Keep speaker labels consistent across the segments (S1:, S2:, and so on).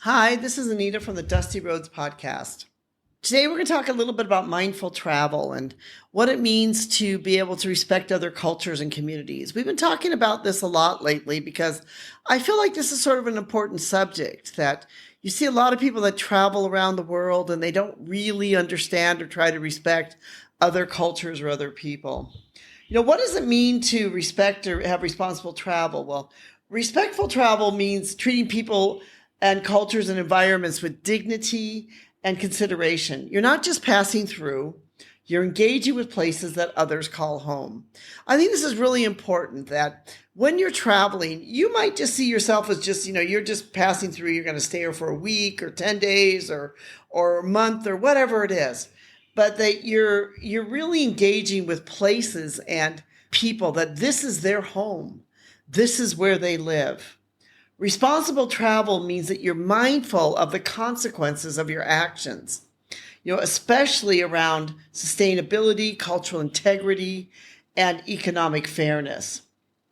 S1: Hi, this is Anita from the Dusty Roads podcast. Today we're going to talk a little bit about mindful travel and what it means to be able to respect other cultures and communities. We've been talking about this a lot lately because I feel like this is sort of an important subject that you see a lot of people that travel around the world and they don't really understand or try to respect other cultures or other people. What does it mean to respect or have responsible travel? Well, respectful travel means treating people and cultures and environments with dignity and consideration. You're not just passing through, you're engaging with places that others call home. I think this is really important that when you're traveling, you might just see yourself as you're just passing through, you're going to stay here for a week or 10 days or a month or whatever it is. But that you're really engaging with places and people that this is their home. This is where they live. Responsible travel means that you're mindful of the consequences of your actions, especially around sustainability, cultural integrity, and economic fairness.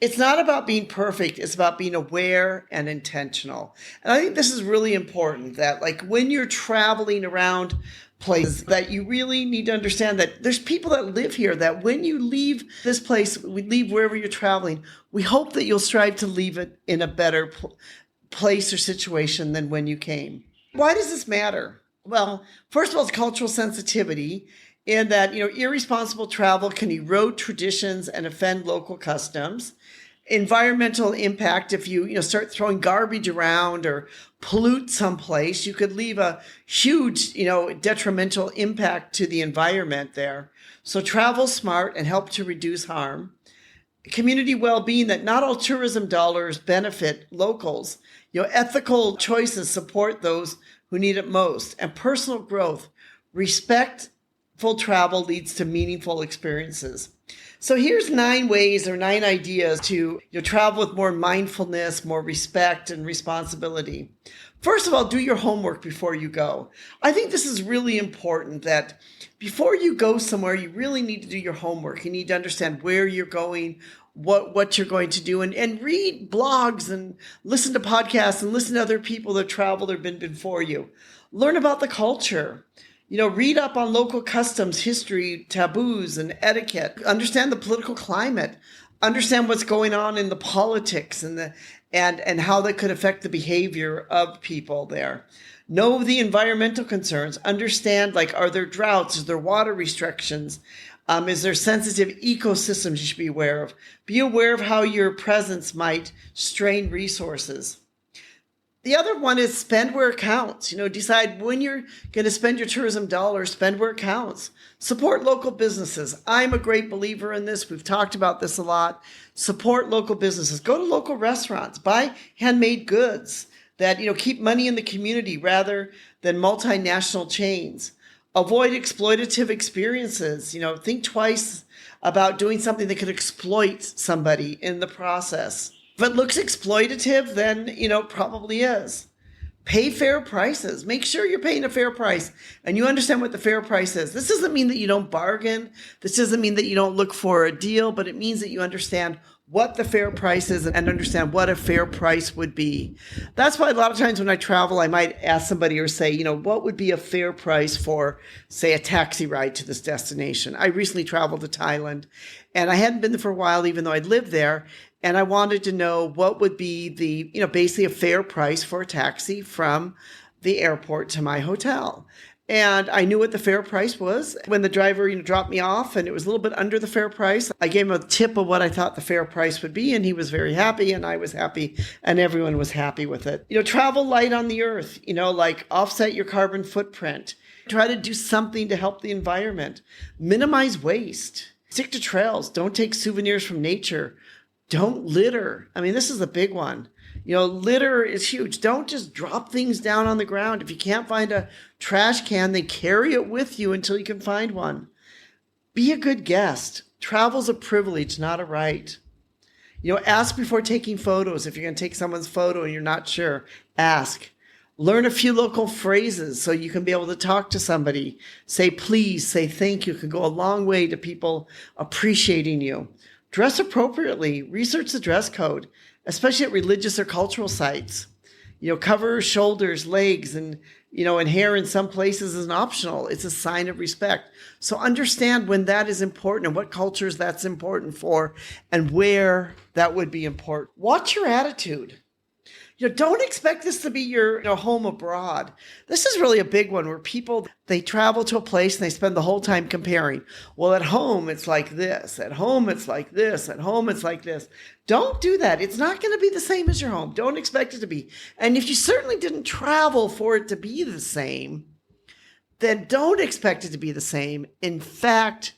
S1: It's not about being perfect. It's about being aware and intentional. And I think this is really important that when you're traveling around places that you really need to understand that there's people that live here, that when you leave this place, we leave wherever you're traveling, we hope that you'll strive to leave it in a better place or situation than when you came. Why does this matter? Well, first of all, it's cultural sensitivity in that, irresponsible travel can erode traditions and offend local customs. Environmental impact, if you start throwing garbage around or pollute someplace, you could leave a huge detrimental impact to the environment there. So travel smart and help to reduce harm. Community well-being, that not all tourism dollars benefit locals. Ethical choices support those who need it most. And personal growth, respectful travel leads to meaningful experiences. So here's 9 ways or 9 ideas to travel with more mindfulness, more respect, and responsibility. First of all, do your homework before you go. I think this is really important that before you go somewhere, you really need to do your homework. You need to understand where you're going, what you're going to do, and read blogs and listen to podcasts and listen to other people that traveled or been before you. Learn about the culture. Read up on local customs, history, taboos, and etiquette. Understand the political climate. Understand what's going on in the politics and how that could affect the behavior of people there. Know the environmental concerns. Understand, are there droughts? Is there water restrictions? Is there sensitive ecosystems you should be aware of? Be aware of how your presence might strain resources. The other one is spend where it counts. Decide when you're going to spend your tourism dollars, spend where it counts. Support local businesses. I'm a great believer in this. We've talked about this a lot. Support local businesses. Go to local restaurants. Buy handmade goods that, keep money in the community rather than multinational chains. Avoid exploitative experiences. Think twice about doing something that could exploit somebody in the process. If it looks exploitative, then, probably is. Pay fair prices. Make sure you're paying a fair price and you understand what the fair price is. This doesn't mean that you don't bargain. This doesn't mean that you don't look for a deal, but it means that you understand what the fair price is and understand what a fair price would be. That's why a lot of times when I travel, I might ask somebody or say, what would be a fair price for, say, a taxi ride to this destination? I recently traveled to Thailand and I hadn't been there for a while, even though I'd lived there. And I wanted to know what would be the, basically a fair price for a taxi from the airport to my hotel. And I knew what the fair price was when the driver, dropped me off, and it was a little bit under the fair price. I gave him a tip of what I thought the fair price would be, and he was very happy, and I was happy, and everyone was happy with it. Travel light on the earth, offset your carbon footprint. Try to do something to help the environment. Minimize waste. Stick to trails. Don't take souvenirs from nature. Don't litter. This is a big one. Litter is huge. Don't just drop things down on the ground. If you can't find a trash can, then carry it with you until you can find one. Be a good guest. Travel's a privilege, not a right. Ask before taking photos. If you're going to take someone's photo and you're not sure, ask. Learn a few local phrases so you can be able to talk to somebody. Say please, say thank you. It can go a long way to people appreciating you. Dress appropriately. Research the dress code, especially at religious or cultural sites. Cover shoulders, legs, and hair in some places is optional. It's a sign of respect. So understand when that is important and what cultures that's important for and where that would be important. Watch your attitude. Don't expect this to be your home abroad. This is really a big one where people, they travel to a place and they spend the whole time comparing. Well, at home, it's like this. At home, it's like this. At home, it's like this. Don't do that. It's not going to be the same as your home. Don't expect it to be. And if you certainly didn't travel for it to be the same, then don't expect it to be the same. In fact,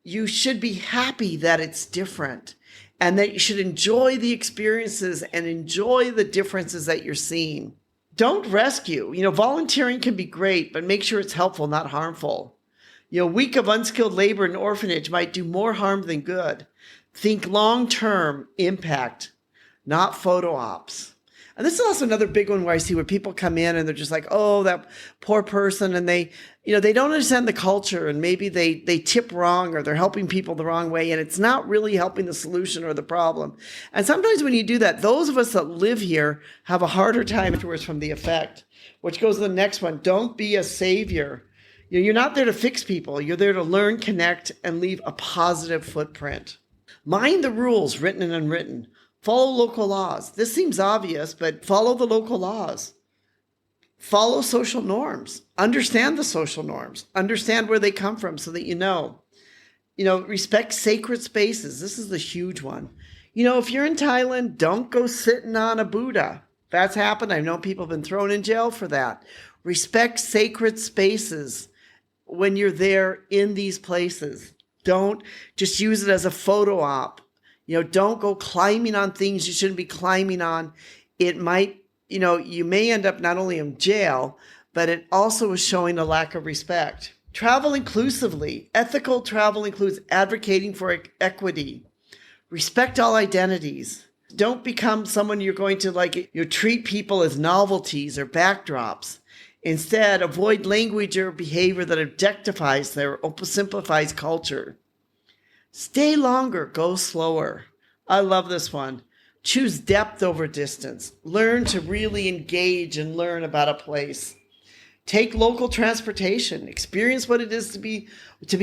S1: you should be happy that it's different. And that you should enjoy the experiences and enjoy the differences that you're seeing. Don't rescue. Volunteering can be great, but make sure it's helpful, not harmful. A week of unskilled labor in an orphanage might do more harm than good. Think long-term impact, not photo ops. And this is also another big one where I see where people come in and they're just like, oh, that poor person. And they don't understand the culture and maybe they tip wrong or they're helping people the wrong way. And it's not really helping the solution or the problem. And sometimes when you do that, those of us that live here have a harder time afterwards from the effect, which goes to the next one. Don't be a savior. You're not there to fix people. You're there to learn, connect, and leave a positive footprint. Mind the rules, written and unwritten. Follow local laws. This seems obvious, but follow the local laws. Follow social norms. Understand the social norms. Understand where they come from so that you know. Respect sacred spaces. This is the huge one. If you're in Thailand, don't go sitting on a Buddha. That's happened. I know people have been thrown in jail for that. Respect sacred spaces when you're there in these places. Don't just use it as a photo op. Don't go climbing on things you shouldn't be climbing on. It might, you may end up not only in jail, but it also is showing a lack of respect. Travel inclusively. Ethical travel includes advocating for equity. Respect all identities. Don't become someone you're going to treat people as novelties or backdrops. Instead, avoid language or behavior that objectifies or simplifies culture. Stay longer, go slower. I love this one. Choose depth over distance. Learn to really engage and learn about a place. Take local transportation. Experience what it is to be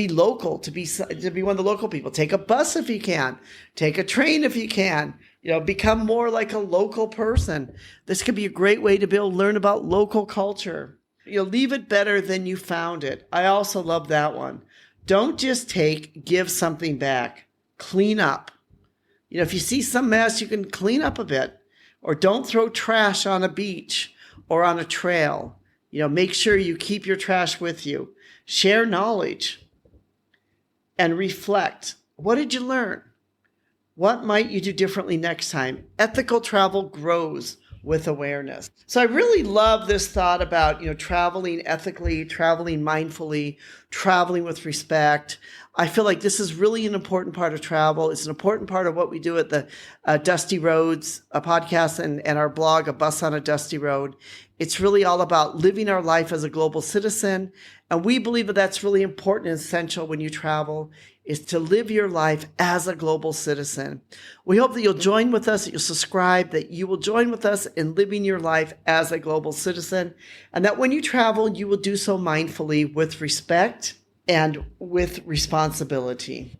S1: local, to be one of the local people. Take a bus if you can. Take a train if you can. Become more like a local person. This could be a great way to learn about local culture. Leave it better than you found it. I also love that one. Don't just give something back. Clean up. If you see some mess, you can clean up a bit. Or don't throw trash on a beach or on a trail. Make sure you keep your trash with you. Share knowledge and reflect. What did you learn? What might you do differently next time? Ethical travel grows with awareness. So I really love this thought about, traveling ethically, traveling mindfully, traveling with respect. I feel like this is really an important part of travel. It's an important part of what we do at the Dusty Roads podcast and our blog, A Bus on a Dusty Road. It's really all about living our life as a global citizen. And we believe that that's really important and essential when you travel, is to live your life as a global citizen. We hope that you'll join with us, that you'll subscribe, that you will join with us in living your life as a global citizen, and that when you travel, you will do so mindfully with respect and with responsibility.